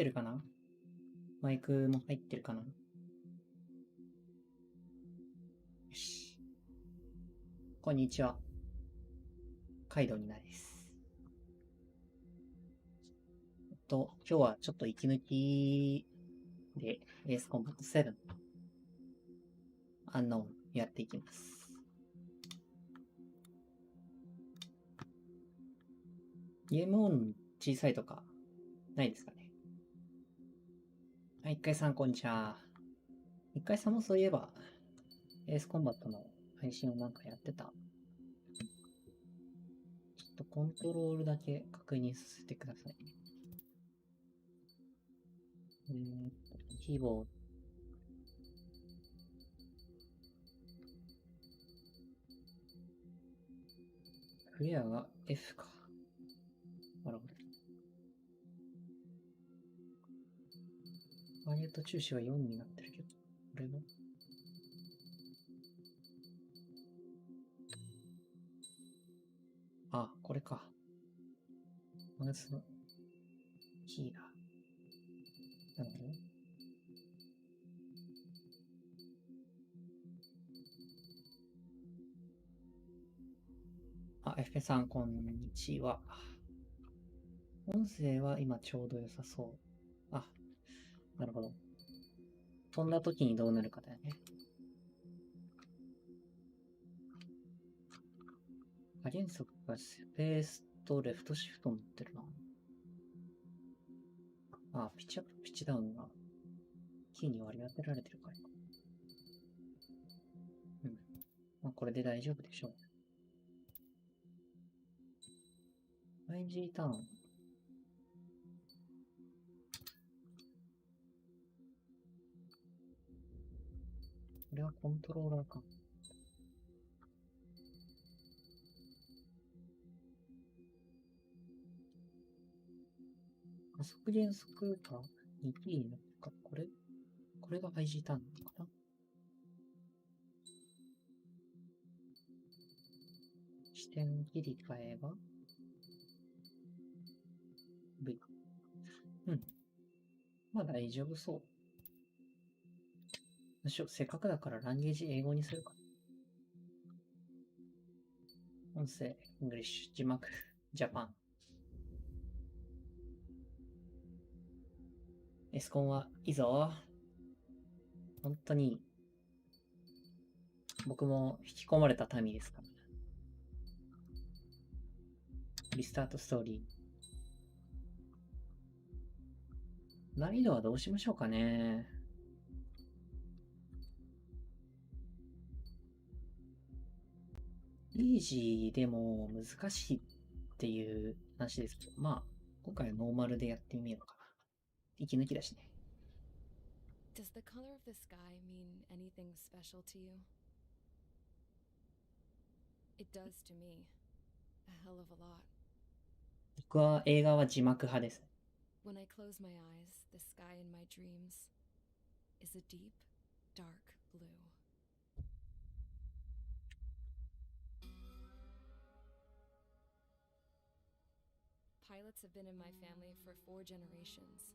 ってるかな？マイクも入ってるかな？よし。こんにちは。カイドウになです。今日はちょっと息抜きで、レースコンバット7アンノーンやっていきます。ゲームオン小さいとかないですかね。はい、一回さんこんにちは。一回さんもそういえば、レースコンバットの配信をなんかやってた。ちょっとコントロールだけ確認させてください。キーボード。クリアが F か。なるほど。ターゲット中止は4になってるけど、これはあ、これか。まず、キーだ。なるほど。あ、FP さん、こんにちは。音声は今ちょうど良さそう。あ、なるほど。飛んだ時にどうなるかだよね。加減速がスペースとレフトシフトになってるな。あ、ピッチアップ、ピッチダウンがキーに割り当てられてるから。うん。まあ、これで大丈夫でしょう。IG ターン。これはコントローラーか。加速減速か 2T になるか。これが IG ターンかな。視点切り替えが V。うん。まあ大丈夫そう。せっかくだからランゲージ英語にするか。音声、イングリッシュ、字幕、ジャパン。エスコンはいいぞ。本当に、僕も引き込まれた民ですから。リスタートストーリー。難易度はどうしましょうかね。イージーでも難しいっていう話ですけど、まあ、今回はノーマルでやってみようかな。息抜きだしね。Does the color of the sky mean anything special to you? It does to me. A hell of a lot. 僕は映画は字幕派です。When I close my eyes, the sky in my dreams is a deep, dark blue. Pilots have been in my family for 4 generations.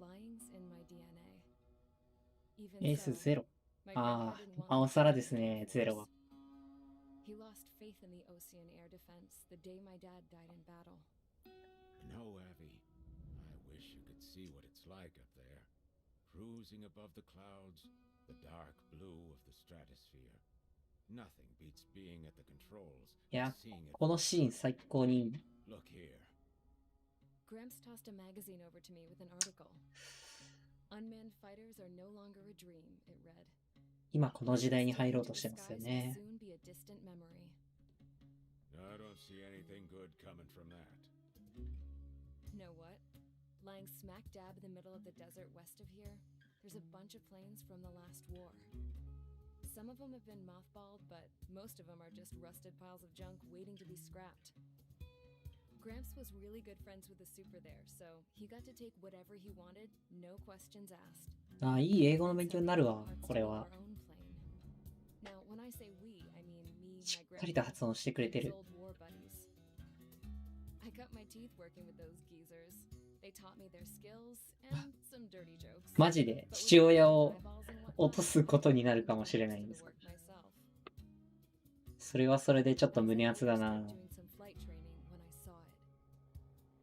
Flying's in my DNA. エー Even ス so, ゼロ。my あ grandpa あ、didn't want な me お to さら join で the す Air ね、ゼロは。 Force. He lost faith in the ocean air defense the day my dad died in battle. No, Abby. I wish you could see what it's like up there. Cruising above the clouds, the dark blue of the stratosphere. Nothing beats being at the controls い and や、 seeing it この from シーン above. 最高にいい。 Look here. Gramps tossed a magazine over to me with an article. Unmanned fighters are no longer a dream, it read. 今この時代に入ろう Coasting と into して the ますよ skies will ね。 soon be a distant memory. I don't see anything good coming from that. Know what? Lying smack dab in the middle of the desert west of here, there's a bunch of planes from the last war. Some of them have been mothballed, but most of them are just rusted piles of junk waiting to be scrapped. Gramps was really good friends with the super there, so he got to take whatever he wanted, no questions asked. ああ、いい英語の勉 And 強 so に we なる got わ、 parts こ to れ build は。 our own plane. Now, when I say we, I mean me, し my っかりと grandpa, 発音してくれ and て his る。 old war buddies. I cut my teeth working with those geezers. They taught me their skills and some dirty jokes. マジで But with 父親 eyeballs を and 落と whatnot, すことになるか I もしれないん managed で to すか。 work myself. それはそれでちょっと I 胸熱だ finally な。 started doing some flight training when I saw it.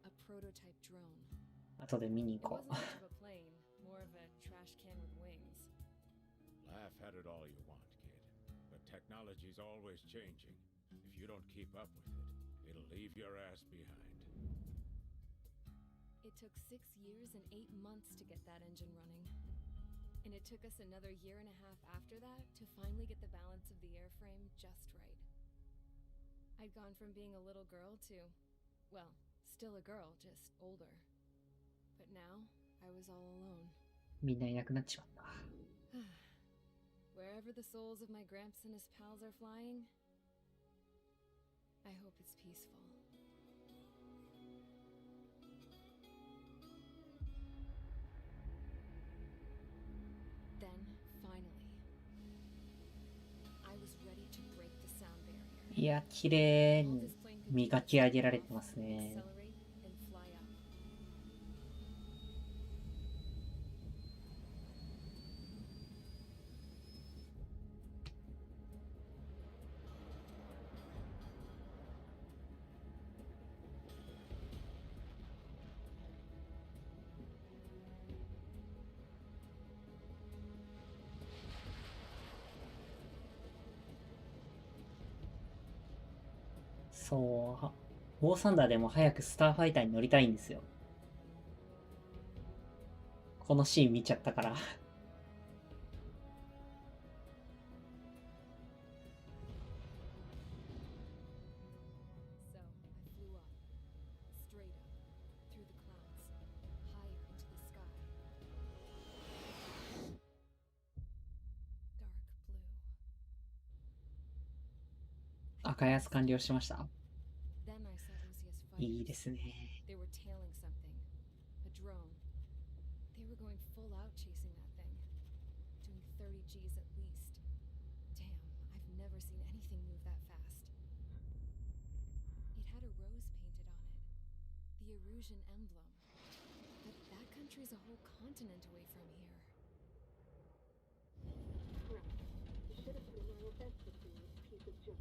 A prototype drone. 後で見に It 行 wasn't こ much of a plane, more of a trash can with wings. Laugh at it all you want, kid. But technology's always changing. If you don't keep up with it, it'll leave your ass behind. It took 6 years and 8 months to get that engine running. And it took us another year and a half after that to finally get the balance of the airframe just right. I'd gone from being a little girl to, well, still a girl, just older. But now, I was all alone. う。みんないなくなっちまった。 Wherever the souls of my gramps and his pals are flying, I hope it's peaceful. Then, finally, I was ready to break the sound barrier. いや、綺麗 All に this plane could do 磨 was き上 take げられ off, てますね。 accelerate, and fly up. そう、ウォーサンダーでも早くスターファイターに乗りたいんですよ。このシーン見ちゃったから。So, I flew up, straight up, through the clouds, higher into the sky. Dark blue. 赤安完了しました。 Then I saw Lucia's いい fighters. ですね。 They were tailing something. A drone. They were going full out chasing that thing. Doing 30 Gs at least. Damn, I've never seen anything move that fast. It had a rose painted on it. The Erusian emblem. But that country's a whole continent away from here. Crap. You should have put a little fence between this piece of junk.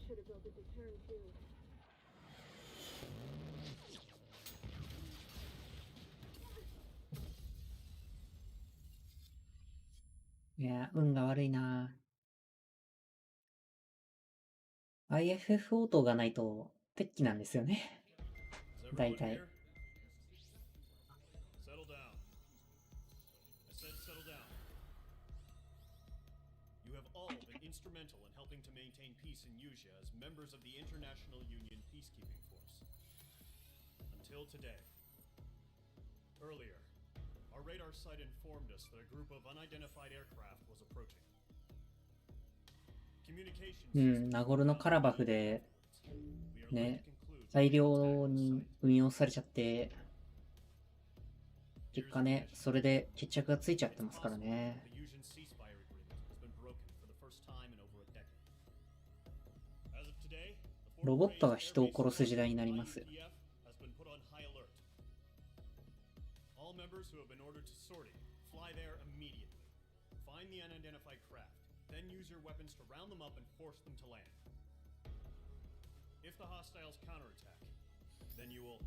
Should have built a deterrent too. いや、運が悪いな。IFF 応答がないと、鉄器なんですよね。 Is 大 everyone 体。 here? Settle down. I said settle down. You have all been instrumental in helping to maintain peace in Yusia as members of the International Union Peacekeeping Force. Until today. Earlier, our radar site informed us that a group of unidentified aircraft was approaching. Communications うん、 systems ナゴルノカラバフで、 We are led ね、 to conclude 大 that the 量 attack was に sighted. 運用されちゃって、結果ね、それで決着がついちゃってますからね。 The Yusian ceasefire agreement has been broken for the first time in over a decade. As of today, the ロ Fort ボット Gray's が人を airbase 殺す時代になりますよ。 IETF has been put on high alert. All members who have been ordered to sortie, fly there immediately. Find the unidentified craft, then use your weapons to round them up and force them to land. If the hostiles counterattack, then you will.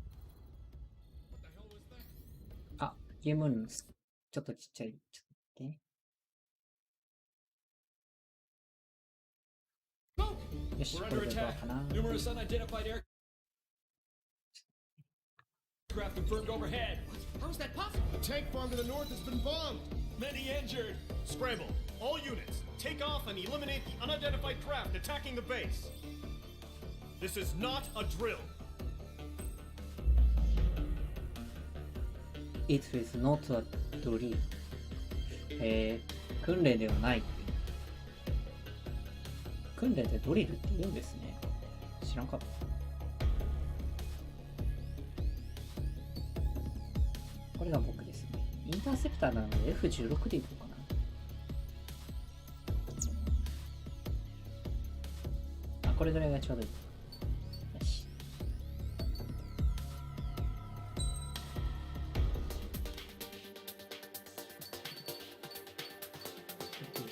What the hell was that? あ、ゲームのちょっとちっちゃい。ちょっと待って。よし、 We're こ under れでどう attack. かな。 Numerous unidentified aircraft confirmed overhead. How is that possible? The tank farm to the north has been bombed. Many injured. Scramble! All units, take off and eliminate the unidentified craft attacking the base. This is not a drill. It is not a drill. 訓練ではない。訓練でドリルって言うんですね。知らんかった。これが僕ですね。インターセプターなので F16 でいこうかな。あ、これぐらいがちょうどいい。よし。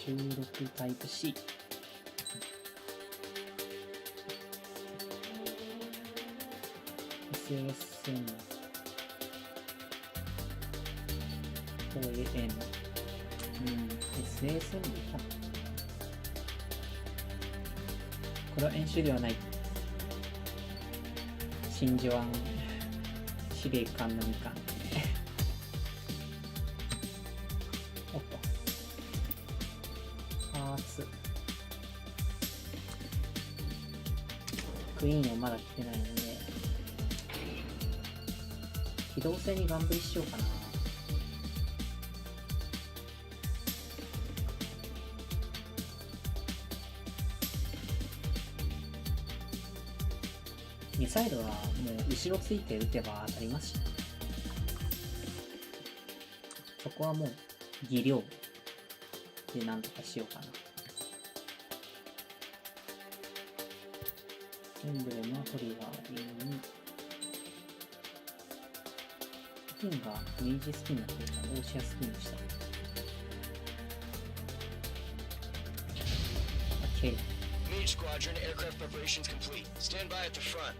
16タイプ C。SSN、OAN、SSN でいいかな。これは演習ではない。真珠湾司令官のみかん。おっと。パーツ。クイーンをまだ来てないので、機動性にガンブリしようかな。ミサイルはもう後ろついて撃てば当たりますし、そこはもう技量でなんとかしようかな。エンブレムはトリガーにスキンが明治スキンになってるからオーシアスキンにした。OK。Mage Squadron, aircraft preparations complete. Stand by at the front.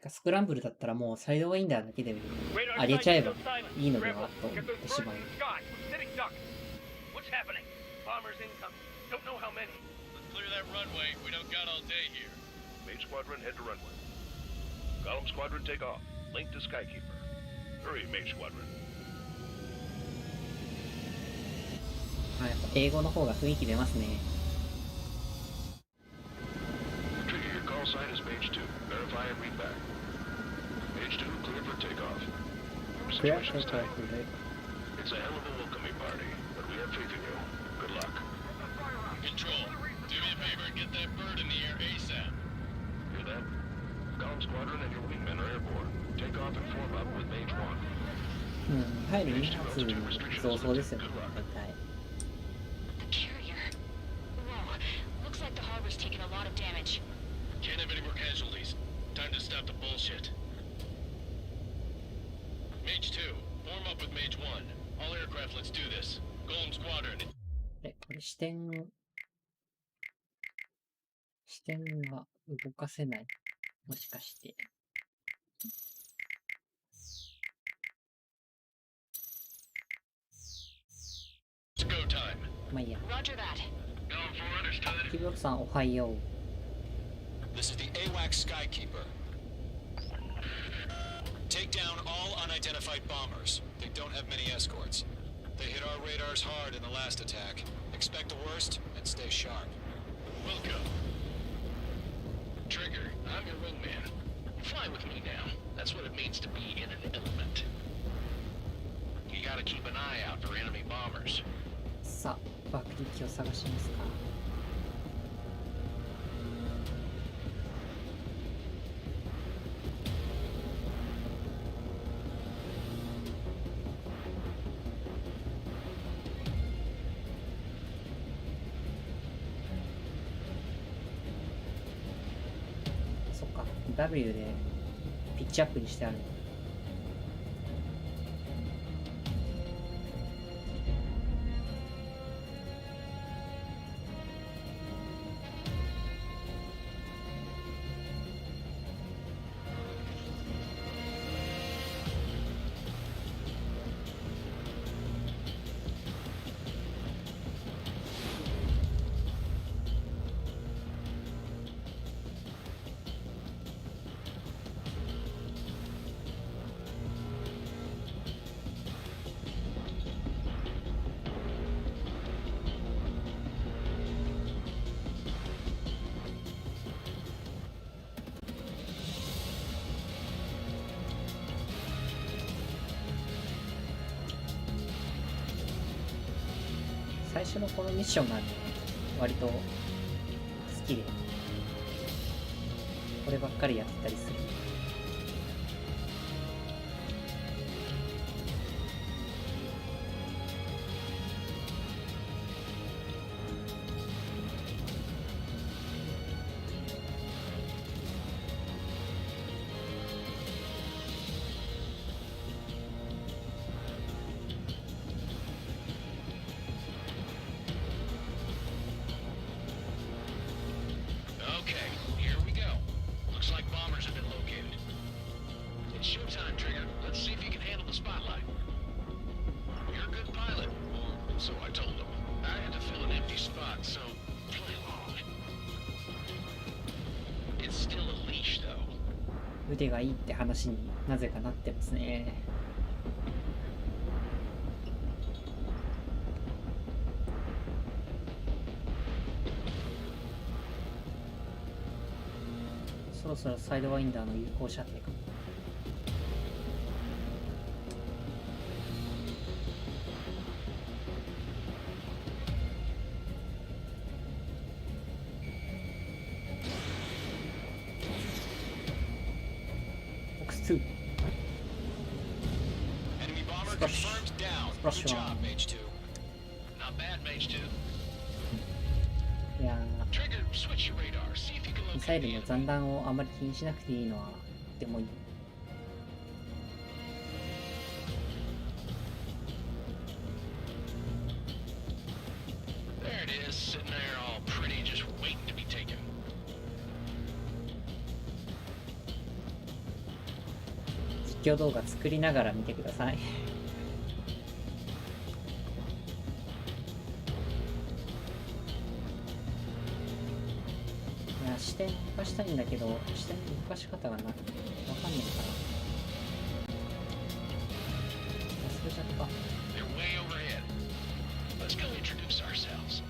スクランブルだったらもうサイドウィンダーだけで上げちゃえばいいのではと思ってしまう。Mage Squadron, head to runway. Column Squadron, take off. Link to Skykeeper. Hurry, Mage Squadron. やっぱ英語の方が雰囲気出ますね。Trigger, your call sign is Mage 2. Verify and read back. Mage 2, clear for takeoff. Situation's tight. It's a hell of a welcoming party, but we have faith in you. Good luck. Control, do me a favor and get that bird in the air ASAP. Hear that? Column Squadron and your wingmen are airborne. Take off and form up with Mage 1. 入る2発増装ですよね、大体。Carrier. Whoa. Looks like the harbor's taken a lot of damage. Can't have any more casualties. Time to stop the bullshit. Mage 2, form up with Mage 1. All aircraft, let's do this. Golem Squadron. これ視点が動かせない。もしかして。It's go time. まあいいや。 Roger that. Going for understood. キブロクさんおはよう。 This is the AWACS Skykeeper. Take down all unidentified bombers. They don't have many escorts. They hit our radars hard in the last attack. Expect the worst and stay sharp. Welcome. Trigger, I'm your wingman. Fly with me now. That's what it means to be in an element. You gotta keep an eye out for enemy bombers. さあ、爆撃を探しますか。そっか、W でピッチアップにしてあるの。最初のこのミッションがね、割と好きで、こればっかりやってたりする。腕がいいって話になぜかなってますね。そろそろサイドワインダーの有効射程かも。Enemy bomber confirmed down. Good job, Mage 2. Not bad, Mage 2. いや Trigger, switch your radar. See if you can ー、ミサイ locate ル the の enemy. 残弾をあまり気にしなくていいのはでもいい。There it is, sitting there all pretty, just waiting to be taken. 実況動画作りながら見てください。いや、視点動かしたいんだけど、視点の動かし方がわかんないから忘れちゃった。 They're way overhead. Let's go introduce ourselves.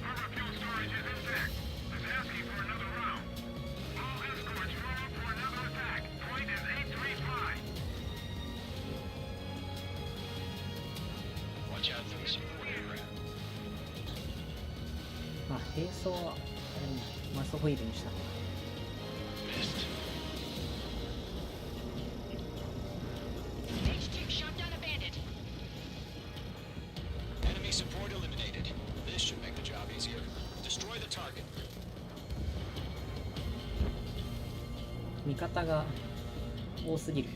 Harbor fuel storage is intact. Is asking for another round. All escorts roll up for another attack. Point is 835. Watch out for the support aircraft. まあ、並走は、マスホイールにした。 Missed. H2 shot down a bandit. Enemy support eliminated. This should make the job easier. Destroy the target. 味方が多すぎる。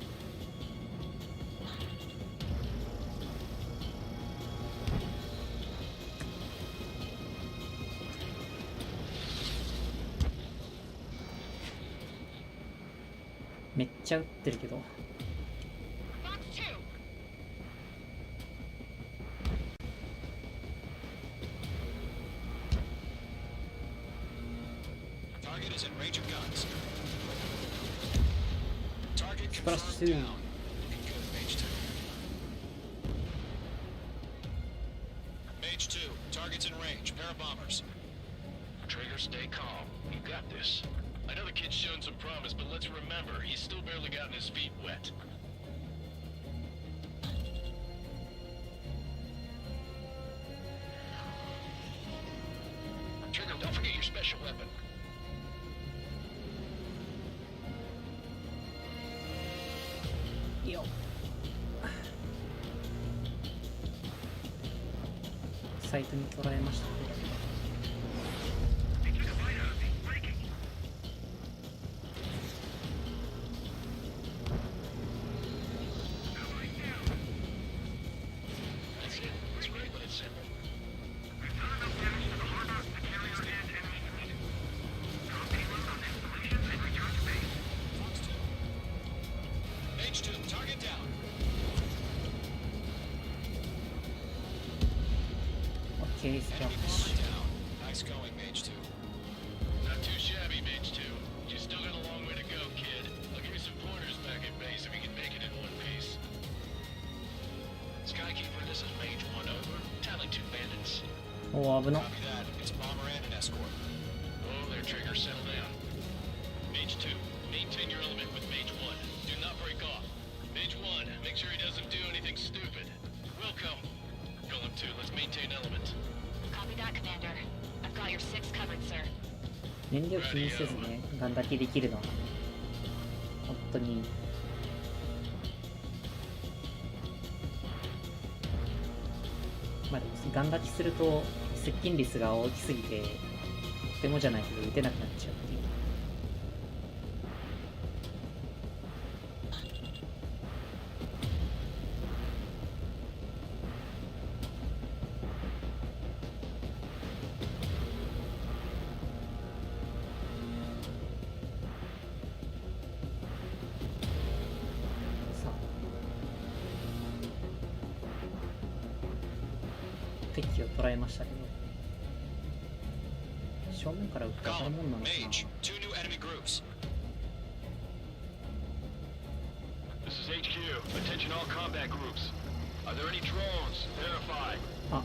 めっちゃ撃ってるけど。 Box 2. Target is in range of guns. Target Splash confirmed two. down. Looking good, Mage 2. Mage 2, target's in range. Pair of bombers. Trigger, stay calm. You got this. I know the kid's shown some promise, but let's remember, he's still barely gotten his feet wet. Trigger, don't forget your special weapon. いいよ。サイトに捉えました。 That's it. It's great, but it's simple. We've done enough damage to the harbor, the carrier, and enemy unit. Drop payload on installations and return to base. Fox 2. Mage 2, target down. OK、スプラ Enemy ッシ bomber down. Nice going, Mage 2. Not too shabby, Mage 2. You still got a long way to go, kid. I'll give you some pointers back at base if we can make it in one piece. Skykeeper, this is Mage 1, over. Tallying 2 bandits. ュ。おお、危な。 Copy that. It's a bomber and an escort. Oh, there, Trigger, settle down. Mage 2, maintain your element with Mage 1. Do not break off. Mage 1, make sure he doesn't do anything stupid. Welcome. Golem 2, let's maintain element. Copy that, Commander. I've got your 6 covered, sir. 燃料気にせずね、ガンだけできるのは本当にいい。まあでもガンだけすると接近率が大きすぎてとてもじゃないけど撃てなくなっちゃうっていう。さあ敵を捉えましたけど、正面から撃って当たるもんなのかな。 Mage, 2 new enemy groups. This is HQ. Attention all combat groups. Are there any drones? Verify. あ、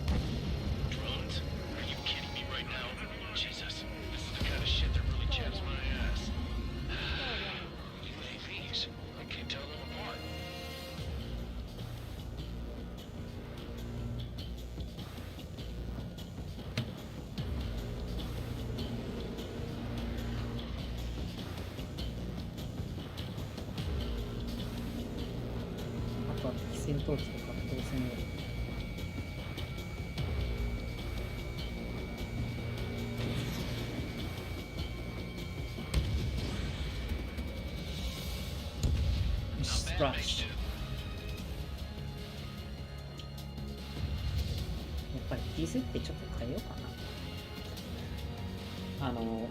Drones? Are you kidding me right now? Jesus, this is the kind of shit that really chaps my ass. UAVs? I can't tell them apart.あとは敵戦闘機と格闘戦を。スプラッシュ。やっぱり T 設定ちょっと変えようかな。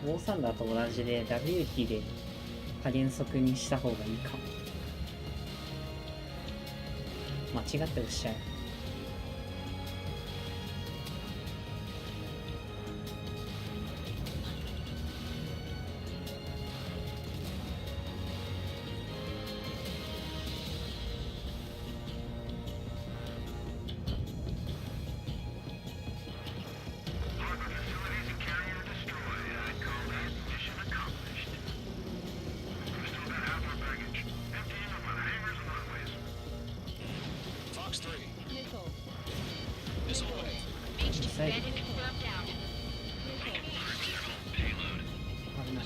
オーサンダーと同じで W キーで加減速にした方がいいかも。間違って押しちゃう。Fox 3, Nickel. missile away. H2 Say- bandit confirmed down. Payload. 危ない。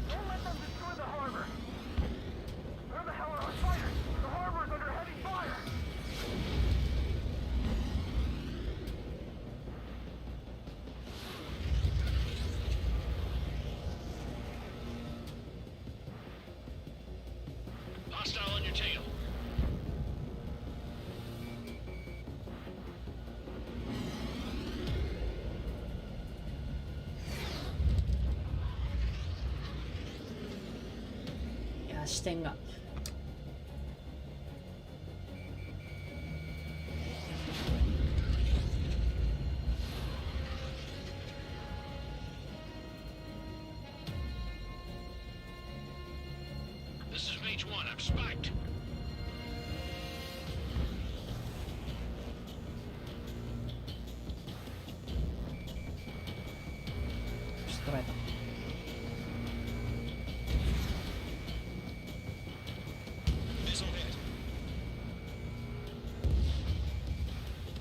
Don't let them destroy the harbor! Where the hell are our fighters? The harbor is under heavy fire! Hostile on your tail. いや、視点が。This is Mage 1. I'm spiked. 捉えた。 Missile hit.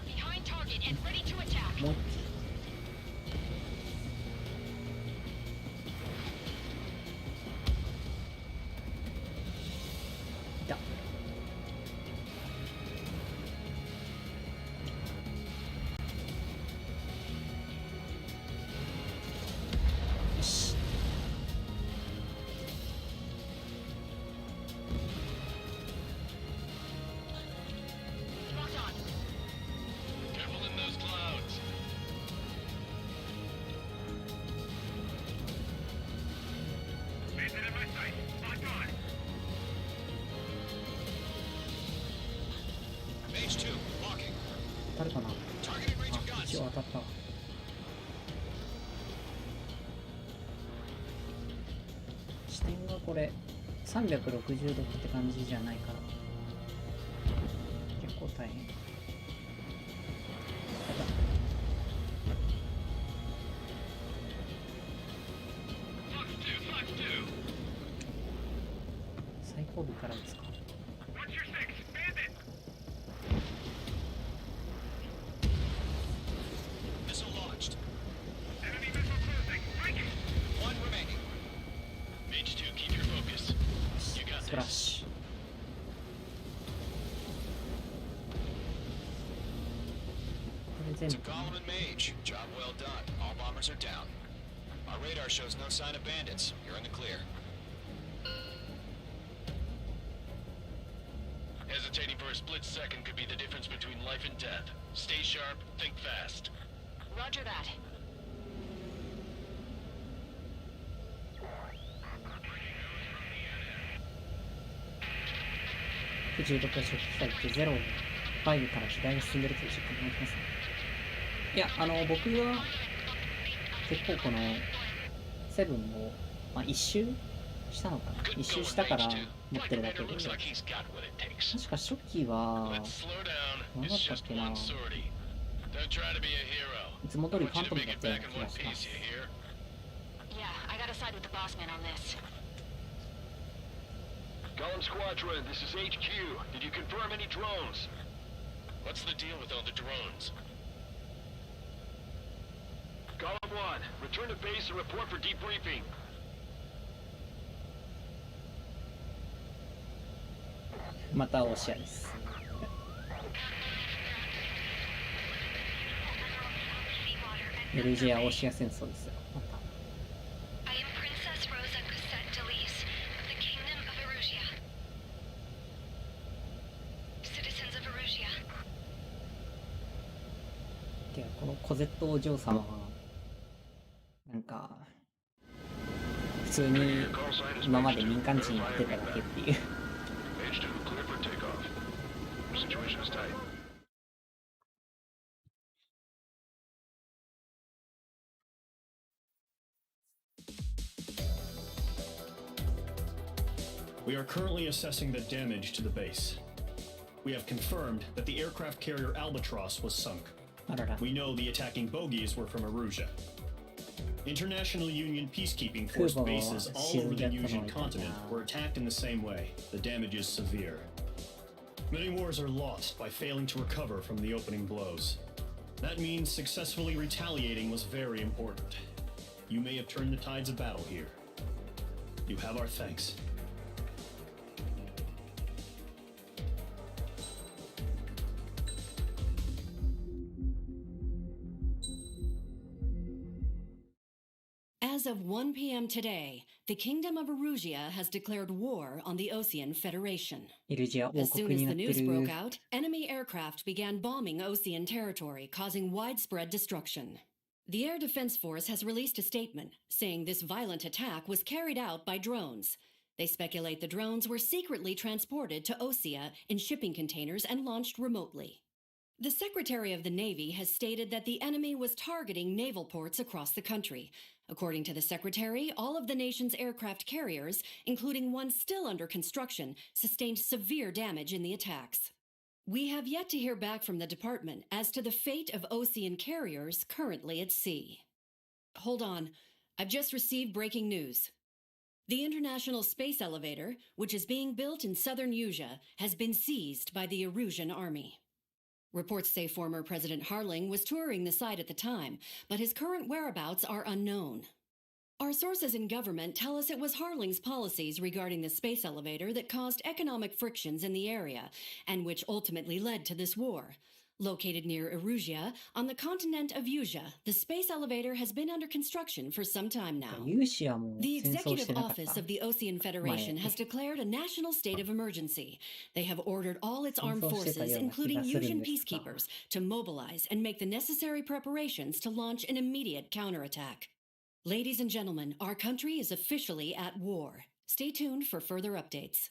Behind target and ready to attack. もう一機。いた。よし。 Locked on. Careful in those clouds. Mason in my sight. Locked on. Mage 2, locking. 当たるかな。 Targeting range of あ、一 guns. 応当たったわ。視点がこれ360度って感じじゃないから結構大変。やだ。 Fox 2, Fox 2. 最後尾から撃つか。 What's your six? Bandit. Missile launched. Enemy missile closing. Break it. 1 remaining. Mage 2, keep your focus. You got スプラッ this. シュ。これ全 It's a 部。 Golem and Mage. Job well done. All bombers are down. Our radar shows no sign of bandits. You're in the clear. Hesitating for a split second could be the difference between life and death. Stay sharp, think fast. Roger that. 16個初期機械って0を5から左に進んでるという実感がありますね。いや、僕は結構このセブンを、まあ、一周したのかな、一周したから持ってるだけで、確か初期は何だったっけな、いつも通りファントムだったような気がします。Yeah, I gotta side with the boss man on this. Golem Squadron, this is HQ. Did you confirm any drones? What's the deal with all the drones? Golem 1, return to base and report for debriefing. また押し合いです。エルジア押し合い戦争ですよ。また。I am Princess Rosa Cassette Delise of the Kingdom of Erusia. Citizens of Erusia. ではこのコゼットお嬢様はなんか普通に今まで民間人やってただけっていう。H2, clear for takeoff. Situation is tight. We are currently assessing the damage to the base. We have confirmed that the aircraft carrier Albatross was sunk. We know the attacking bogies were from Erusia. International Union peacekeeping force bases all over the Yusian continent were attacked in the same way. The damage is severe. Many wars are lost by failing to recover from the opening blows. That means successfully retaliating was very important. You may have turned the tides of battle here. You have our thanks. As of 1 p.m. today, the Kingdom of Erusia has declared war on the Osean Federation. As soon as the news broke out, enemy aircraft began bombing Osean territory, causing widespread destruction. The Air Defense Force has released a statement saying this violent attack was carried out by drones. They speculate the drones were secretly transported to Osea in shipping containers and launched remotely. The Secretary of the Navy has stated that the enemy was targeting naval ports across the country. According to the Secretary, all of the nation's aircraft carriers, including one still under construction, sustained severe damage in the attacks. We have yet to hear back from the department as to the fate of Osean carriers currently at sea. Hold on, I've just received breaking news. The International Space Elevator, which is being built in southern Yusia, has been seized by the Erusian army. Reports say former President Harling was touring the site at the time, but his current whereabouts are unknown. Our sources in government tell us it was Harling's policies regarding the space elevator that caused economic frictions in the area, and which ultimately led to this war. Located near Erusia, on the continent of Yusia, the space elevator has been under construction for some time now. The Executive Office of the Osean Federation has declared a national state of emergency. They have ordered all its armed forces, including Yusian peacekeepers, to mobilize and make the necessary preparations to launch an immediate counterattack. Ladies and gentlemen, our country is officially at war. Stay tuned for further updates.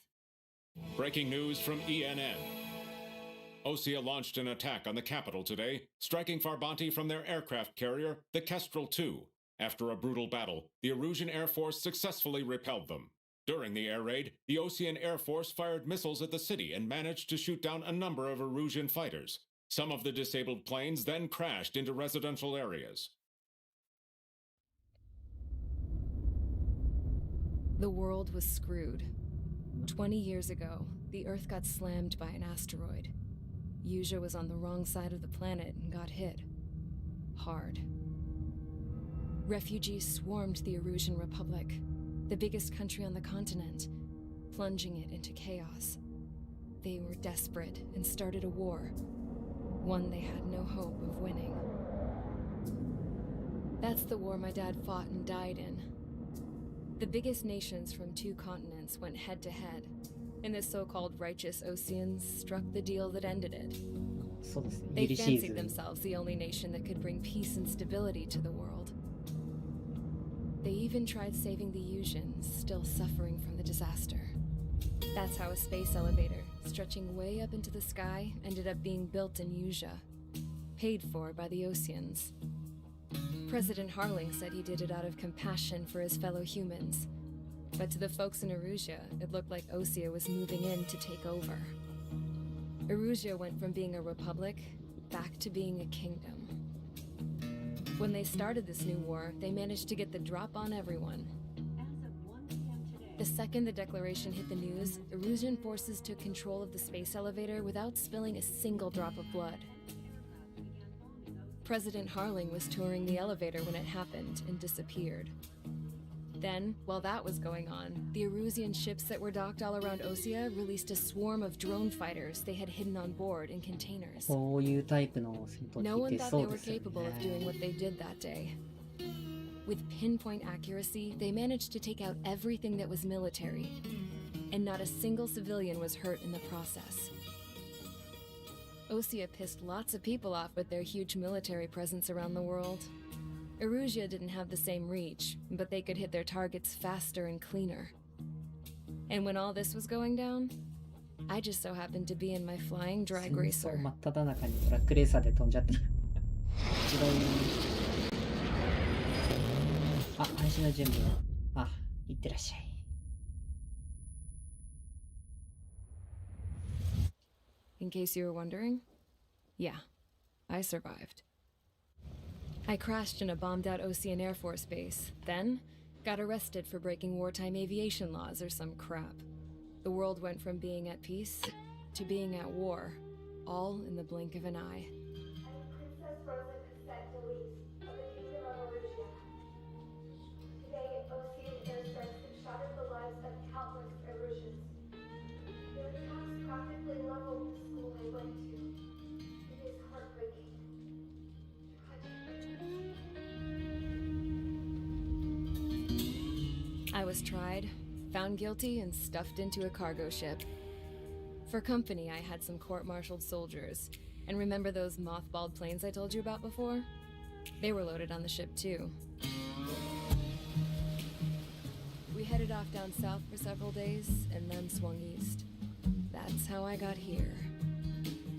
Breaking news from ENN. Osea launched an attack on the capital today, striking Farbanti from their aircraft carrier, the Kestrel II. After a brutal battle, the Erusian Air Force successfully repelled them. During the air raid, the Osean Air Force fired missiles at the city and managed to shoot down a number of Erusian fighters. Some of the disabled planes then crashed into residential areas. The world was screwed. 20 years ago, the Earth got slammed by an asteroid. Yusia was on the wrong side of the planet and got hit. Hard. Refugees swarmed the Erusian Republic, the biggest country on the continent, plunging it into chaos. They were desperate and started a war, one they had no hope of winning. That's the war my dad fought and died in. The biggest nations from 2 continents went head-to-head, and the so-called righteous Oseans struck the deal that ended it. They fancied themselves the only nation that could bring peace and stability to the world. They even tried saving the Yusians, still suffering from the disaster. That's how a space elevator, stretching way up into the sky, ended up being built in Yusia, paid for by the Oseans. President Harling said he did it out of compassion for his fellow humans. But to the folks in Erusia, it looked like Osea was moving in to take over. Erusia went from being a republic back to being a kingdom. When they started this new war, they managed to get the drop on everyone. The second the declaration hit the news, Erusian forces took control of the space elevator without spilling a single drop of blood. President Harling was touring the elevator when it happened and disappeared. Then, while that was going on, the Erusian ships that were docked all around Osea released a swarm of drone fighters they had hidden on board in containers. No one thought they were capable of doing what they did that day. With pinpoint accuracy, they managed to take out everything that was military, and not a single civilian was hurt in the process. Osea pissed lots of people off with their huge military presence around the world. Erusia didn't have the same reach, but they could hit their targets faster and cleaner. And when all this was going down, I just so happened to be in my flying drag racer. 真っ只中にトラックレーサーで飛んじゃった。一度あ、配信の準備は。あ、いってらっしゃい。In case you were wondering, yeah, I survived. I crashed in a bombed-out Ocean Air Force base, then got arrested for breaking wartime aviation laws or some crap. The world went from being at peace to being at war, all in the blink of an eye. Princess Rosa Cassette Delise of the Kingdom of Erusia. Today, Ocean airstrikes have shattered the lives of countless Erusians. Their attacks practically leveled the school I went to. It is heartbreaking. I was tried, found guilty, and stuffed into a cargo ship. For company, I had some court-martialed soldiers. And remember those mothballed planes I told you about before? They were loaded on the ship too. We headed off down south for several days, and then swung east. That's how I got here.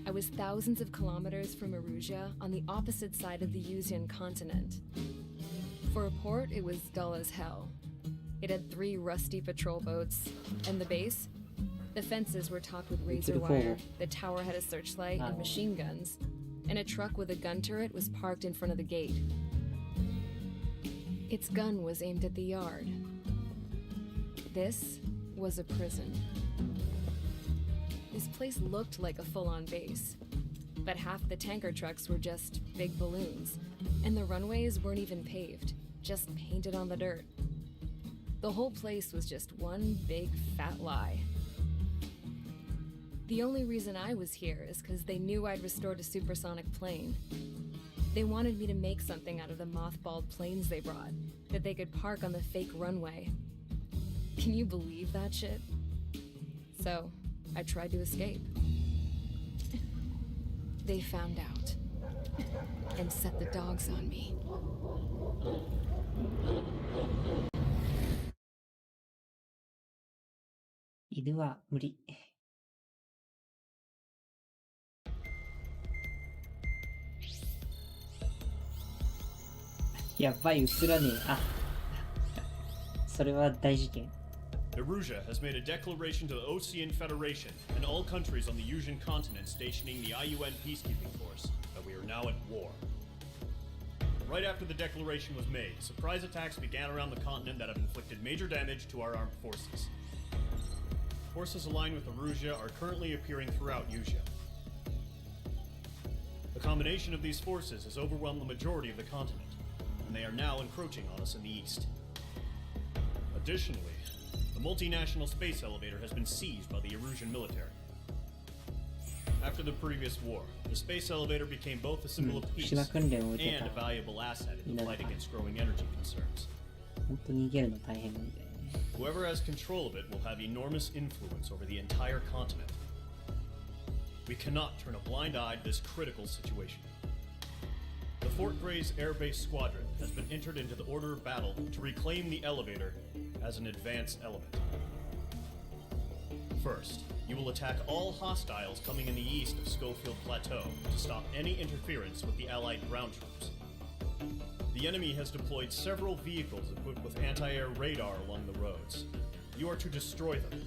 I was thousands of kilometers from Erusia, on the opposite side of the Yuzian continent. For a port, it was dull as hell. It had 3 rusty patrol boats, and the base? The fences were topped with razor wire, the tower had a searchlight and machine guns, and a truck with a gun turret was parked in front of the gate. Its gun was aimed at the yard. This was a prison. This place looked like a full-on base, but half the tanker trucks were just big balloons, and the runways weren't even paved, just painted on the dirt. The whole place was just one big fat lie. The only reason I was here is because they knew I'd restored a supersonic plane. They wanted me to make something out of the mothballed planes they brought, that they could park on the fake runway. Can you believe that shit? So, I tried to escape. They found out, and set the dogs on me. 犬は無理。やばい、映らねえ。あ、それは大事件。Erusia has made a declaration to the Ocean Federation and all countries on the Yuzian continent stationing the IUN peacekeeping force that we are now at war. Right after the declaration was made, surprise attacks began around the continent that have inflicted major damage to our armed forces. Forces aligned with Erusia are currently appearing throughout Yusia. The combination of these forces has overwhelmed the majority of the continent, and they are now encroaching on us in the east. Additionally, the multinational space elevator has been seized by the Erusian military. After the previous war, the space elevator became both a symbol of peace and a valuable asset in the fight against growing energy concerns. Whoever has control of it will have enormous influence over the entire continent. We cannot turn a blind eye to this critical situation. The Fort Gray's Air Base Squadron has been entered into the order of battle to reclaim the elevator as an advanced element. First, you will attack all hostiles coming in the east of Schofield Plateau to stop any interference with the Allied ground troops. The enemy has deployed several vehicles equipped with anti-air radar along the roads. You are to destroy them.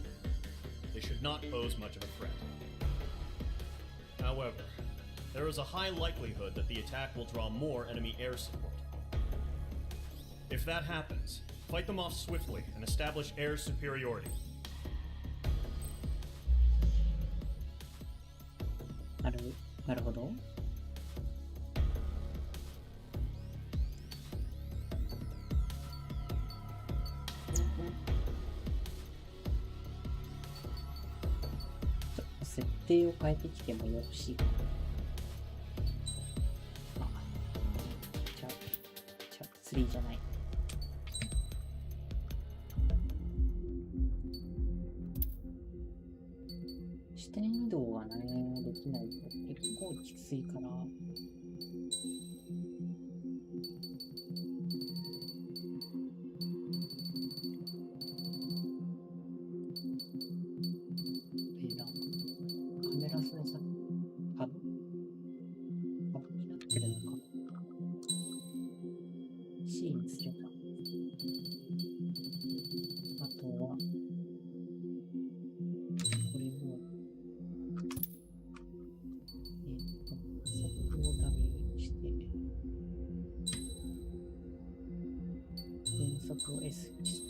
They should not pose much of a threat. However, there is a high likelihood that the attack will draw more enemy air support. If that happens, fight them off swiftly and establish air superiority. なるほど。設定を変えてきてもよろしいかな。あ、じゃあ3じゃない。視点移動がね、できないと結構きついから。カメラ操作ハブになってるのか。シーンすれば。あとは、これを、速を W にして、変速を S にして、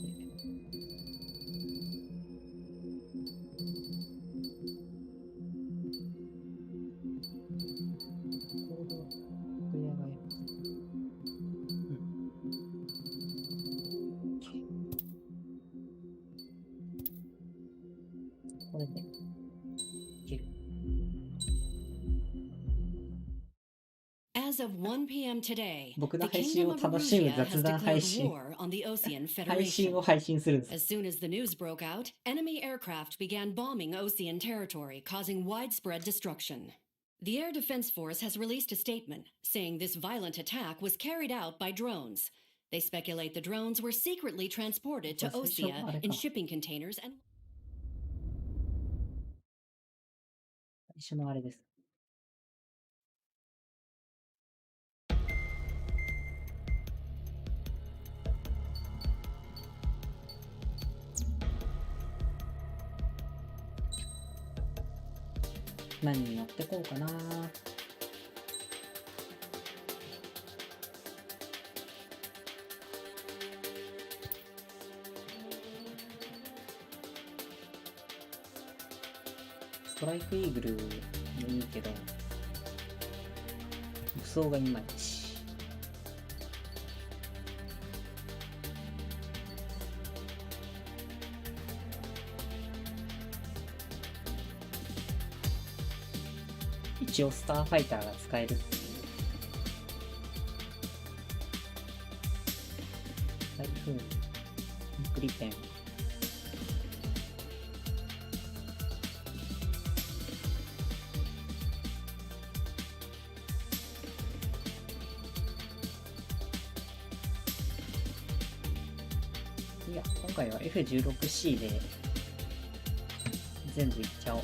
これでいける。As of 1 p.m. today, 僕の the 配信 Kingdom を of 楽しむ Arusha 雑 has 談配 declared 信 war on the Ocean 配信 Federation. を配信するんです。 As soon as the news broke out, enemy aircraft began bombing Ocean territory, causing widespread destruction. The Air Defense Force has released a statement saying this violent attack was carried out by drones. They speculate the drones were secretly transported to Osea in shipping containers and 最初のあれです。何に乗ってこうかな。ストライクイーグルもいいけど、武装がいまいち。一応スターファイターが使えるっていう。台風、グリペン。いや、今回は F16C で全部いっちゃおう。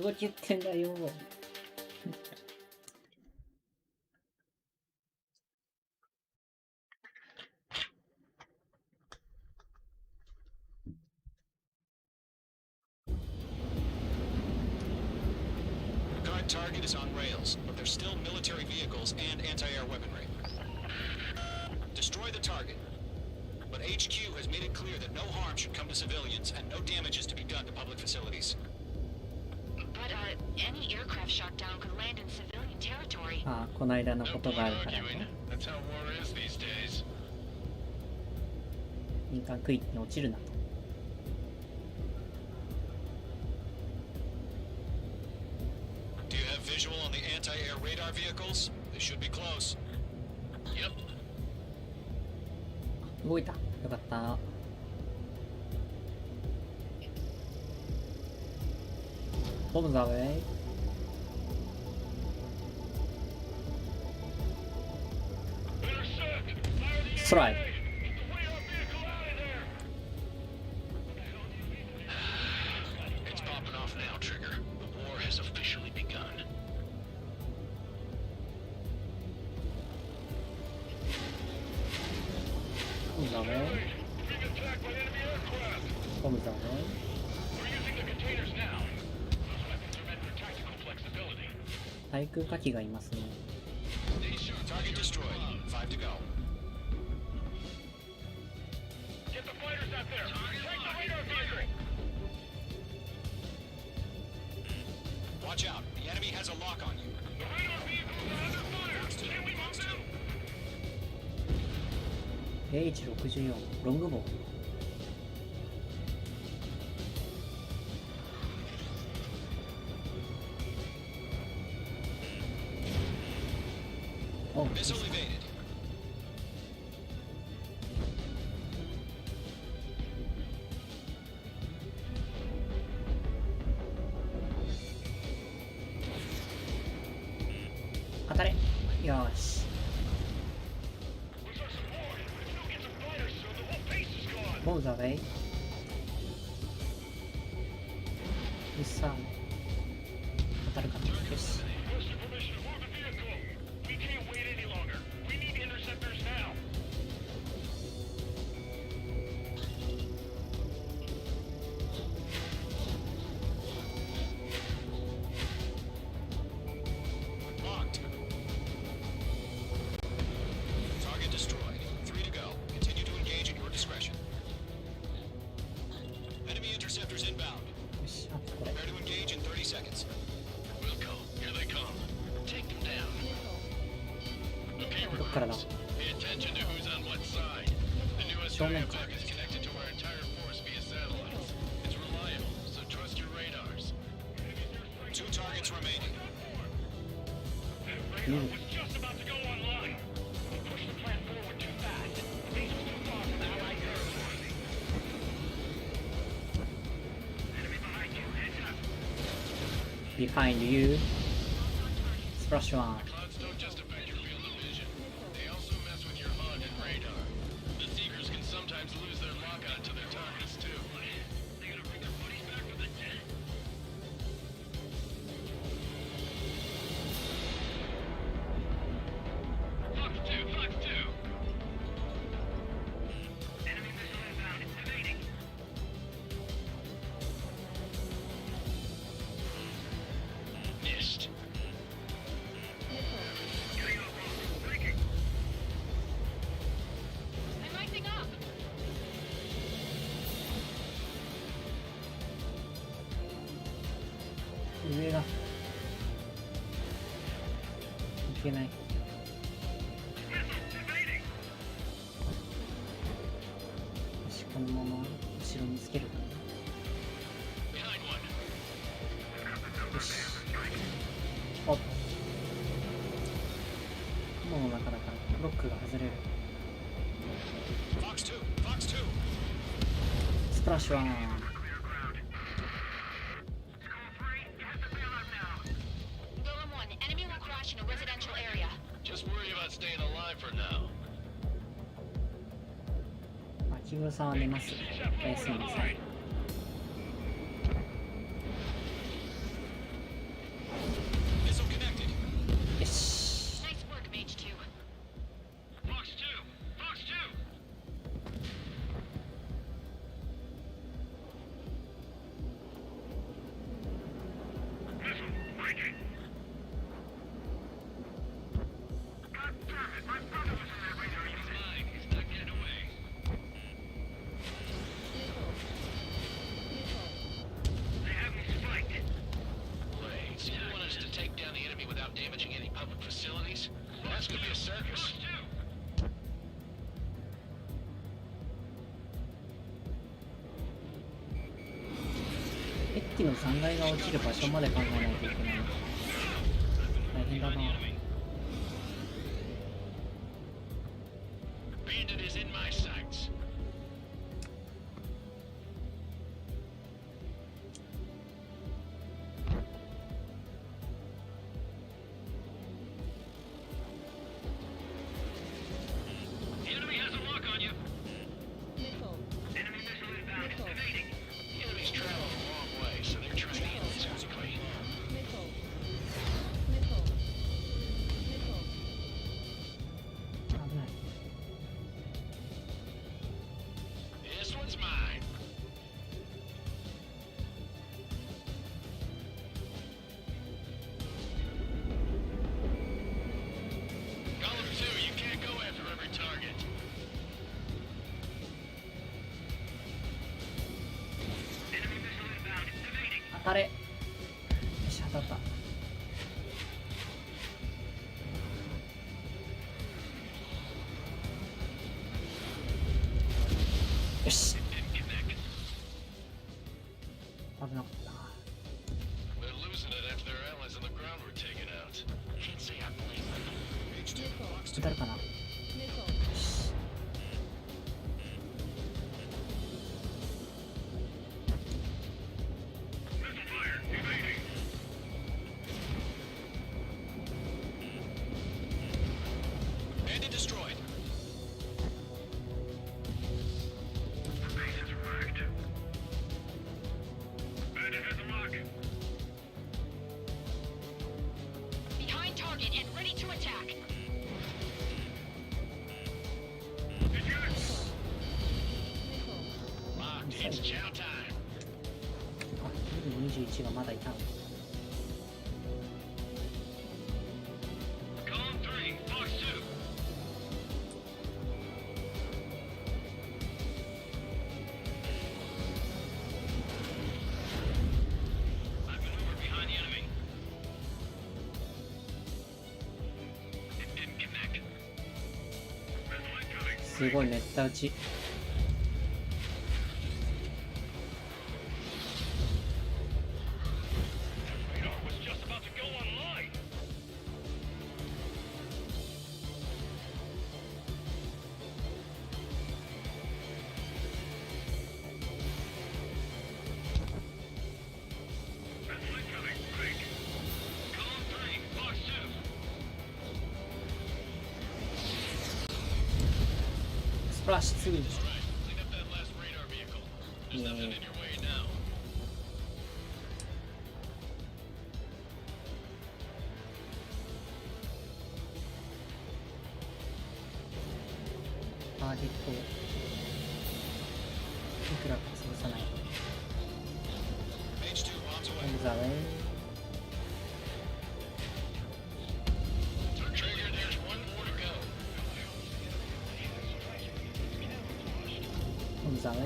動きってんだよ。Current target is on rails, but there's still military vehicles and anti-air weaponry. Destroy the target. But HQ has made it clear that no harm should come to civilians and no damage is to be done to public facilities. But, any aircraft shot down could land in civilian territory. ああ、この間のことがあるからね。That's how war is these days. 民間区域に落ちるなと。Do you have visual on the anti-air radar vehicles? They should be close. Yep. 動いた。よかった。ボムだべ。ストライク。It's popping off now, Trigger. Bombs away. Bombs away. We're using the containers now. Those weapons are meant for tactical flexibility. 対空火器がいますね。 Target destroyed. 5 to go. Get the fighters out there. Take the radar vehicle. Watch out. The enemy has a lock on you. The radar vehicles are under fire. Can we move them? H64 ロングボウ。Missile evaded.当たれ。よーし。ボムザウェイ。さあ当たるかな。よし。からだ。正面か。うん。Behind you. Splash one.上がいけない。よし、このまま後ろにつけるかな。よし。おっ、雲の中だからロックが外れる。スプラッシュワン。木村さんは寝ます。おやすみなさい。よし。デッキの残骸が落ちる場所まで考えないといけない。大変だな。当たれ。よし、当たった。よし。危なかったな。当たるかな。よし。Bandit destroyed. Base is marked. Bandit has a mark. Behind target and ready to attack. It's chow time. あ、21がまだいたの。Column 3, Fox 2. I've maneuvered behind the enemy. It didn't connect. Missile incoming. すごいめった打ち。Radar was just about to go online. Missile incoming. Break. Column 3, Fox 2. スプラッシュ2。 Clean up that last radar vehicle. There's nothing in your way now. ターゲットをいくらか潰さないと。 H2 bombs オ away. ンザウェイ。 Trigger, there's one more to go. オンザウェイ。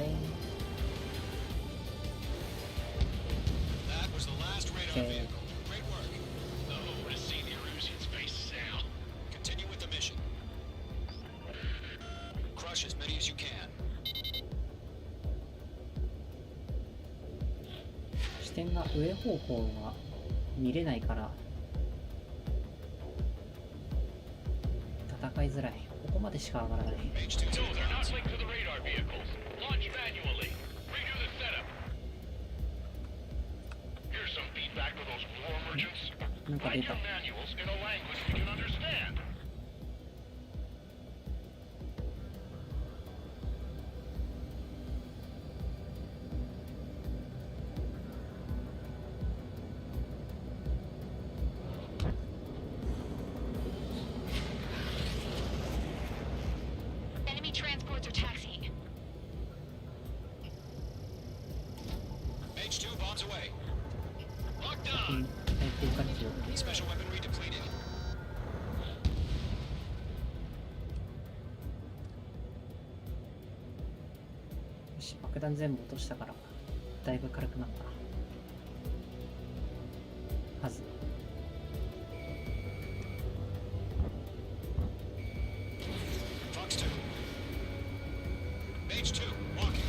That was the last radar Okay. vehicle. Great work. Oh, to see the Erusian's faces now. Continue with the mission. Crush as many as you can. 視点が上方向が見れないから戦いづらい。ここまでしか上がらない。 H2 No, they're not linked to the radar vehicles. Launch manually. Redo the setup. Here's some feedback for those war merchants. なんか Write 出た your。manuals in a language we can understand. Enemy transports are taxiing. H2 bombs away. Locked うん on. 入っていかれてる。 Special weaponry depleted. よし、爆弾全部落としたからだいぶ軽くなったはず。 Fox 2. H2, walking.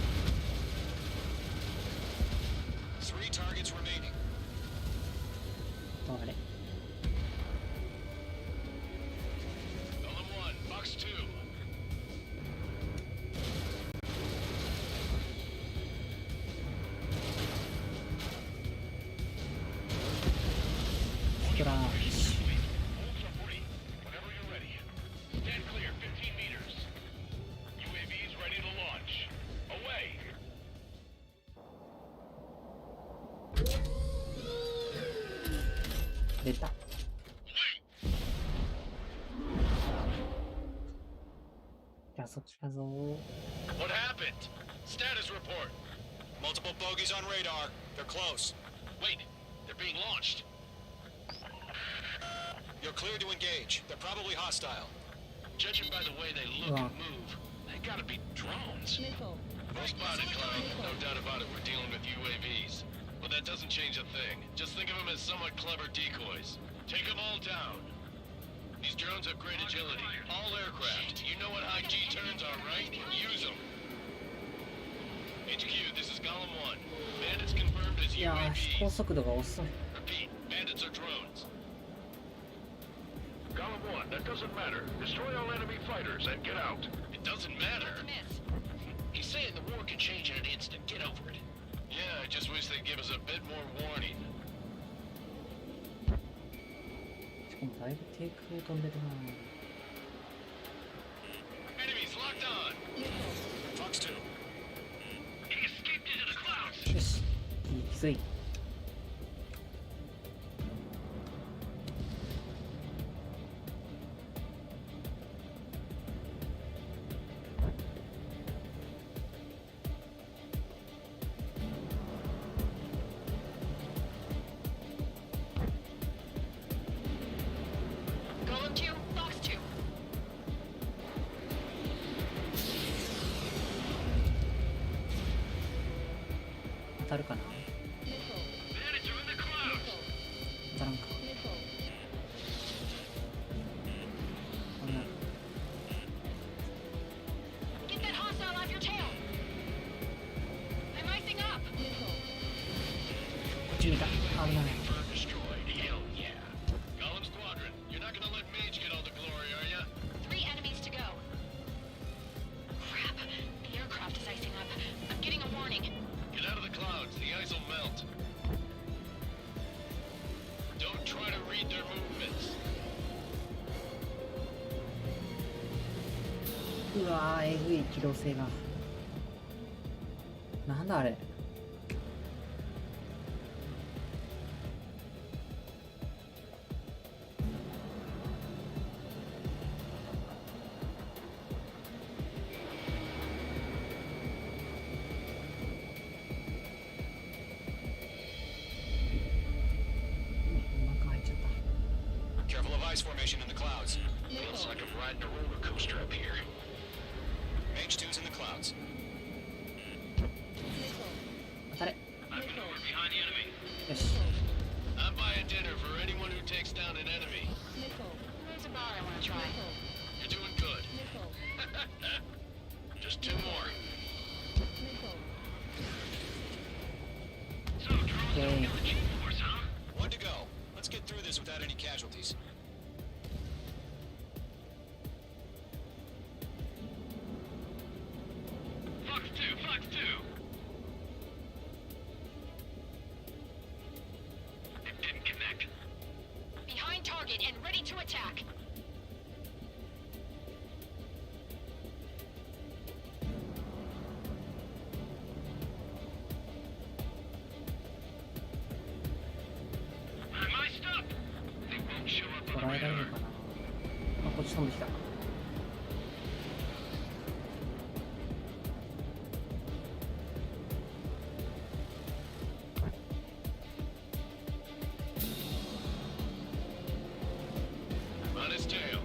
3 targets remaining. あれ Column 1, Fox 2. スプラッシ Holds are free. Whenever you're ready. Stand clear, 15 meters. UAVs ready to launch. Away. ュ出た。じゃあそっちだぞ。 What happened? Status report. Multiple bogeys on radar. They're close. Wait, they're being launched. You're clear to engage. They're probably hostile. Judging by the way they look and move, they gotta be drones. Well spotted, Cloud. No doubt about it, we're dealing with UAVs. But but that doesn't change a thing. Just think of them as somewhat clever decoys. Take them all down. These drones have great agility. All aircraft. You know what high G turns are, right? Use them. HQ, this is Golem 1. Bandits confirmed as いやー、飛行 UAVs. 速度が遅い。 Repeat, bandits are drones. Golem 1, that doesn't matter. Destroy all enemy fighters and get out. It doesn't matter. Miss. He's saying the war can change in an instant. Get over it. Yeah, I just wish they'd give us a bit more warning. しかもだいぶ低空飛んでるな。 Enemies locked on. Fox 2. He escaped into the clouds. よし、きつい。Golem 2, Fox 2. 当たるかな。 Bandits are in the clouds. 当たらんか。こんな Get that hostile off your tail. I'm icing up. こっち見た。危ない。 Confirmed destroyed. Hell yeah. Golem Squadron, you're not gonna let Mage get all the glory, are ya? 3 enemies to go. Crap. The aircraft is icing up. I'm getting a warning. Get out of the clouds. The ice will melt. Don't try to read their movements. うわー、えぐい機動性が。なんだあれ。中入っちゃった。 Careful of ice formation in the clouds. Feels like I'm riding a roller coaster up here. Mage 2's in the clouds. 当たれ。 I've been over behind the enemy. よし。 I'm buying dinner for anyone who takes down an enemy. There's a bar I want to try. You're doing good. Just 2 more. So, drones don't get the G-force, huh? 1 to go. Let's get through this without any casualties. Fox 2, Fox 2. It didn't connect. Behind target and ready to attack. I mic'd up. They won't show up 捉 on the えられる radar. かな。あ、こっち飛んできた。 On his tail.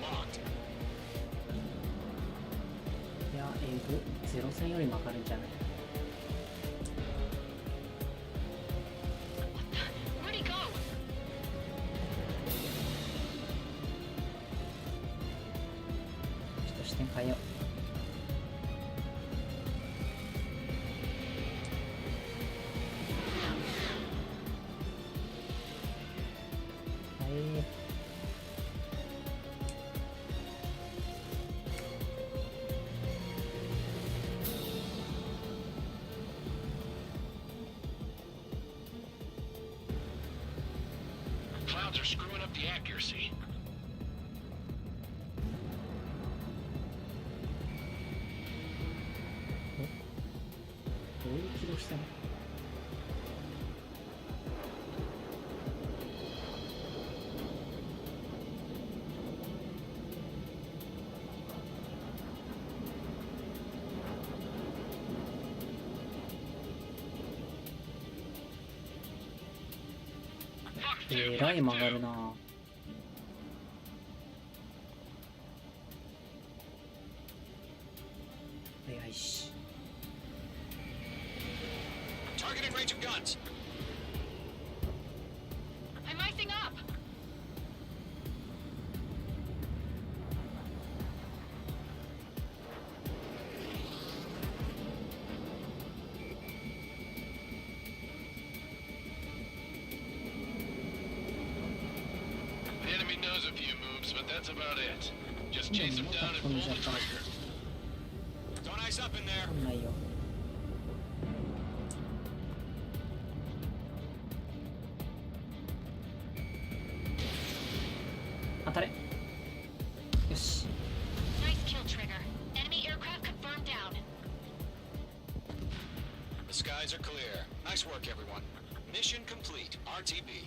Locked. いや、えぐ。ゼロ戦よりも明るいんじゃない。 Where'd he go? ちょっと視点変えよう。はい。 Clouds are screwing up the accuracy. どういう起動したの？えらい曲がるな。ないし。Target in range of guns. I'm icing up. The enemy knows a few moves, but that's about it. Just chase them down and pull the trigger. Don't ice up in there. ないよ。当たれ。よし。 Nice kill, Trigger. Enemy aircraft confirmed down. The skies are clear. Nice work, everyone. Mission complete. RTB.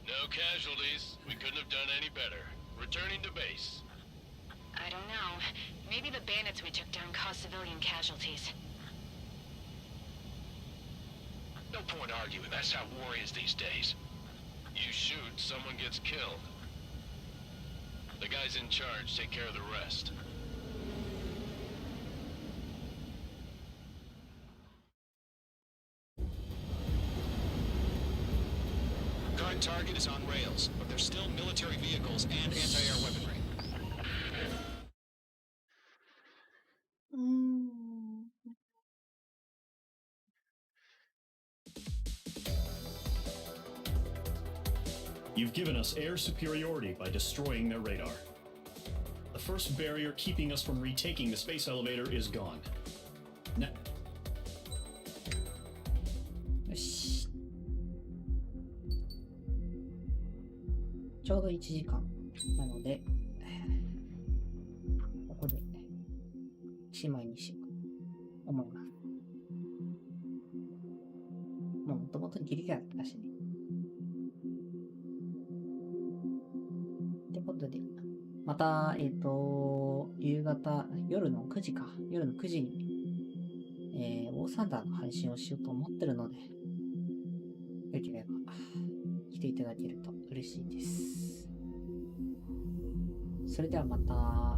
No casualties. We couldn't have done any better. Returning to base. I don't know. Maybe the bandits we took down caused civilian casualties. No point arguing. That's how war is these days. You shoot, someone gets killed. The guys in charge take care of the rest. Current target is on rails, but there's still military vehicles and anti-air weaponry. You've given us air superiority by destroying their radar. The first barrier keeping us from retaking the space elevator is gone. Now, よし。ちょうど1時間なので、ここでしまいにしようと思います。もともとギリギリだったしね。ってことで、また、夕方、夜の9時か。夜の9時に、ウォーサンダーの配信をしようと思ってるので、よければ来ていただけると嬉しいです。それではまた。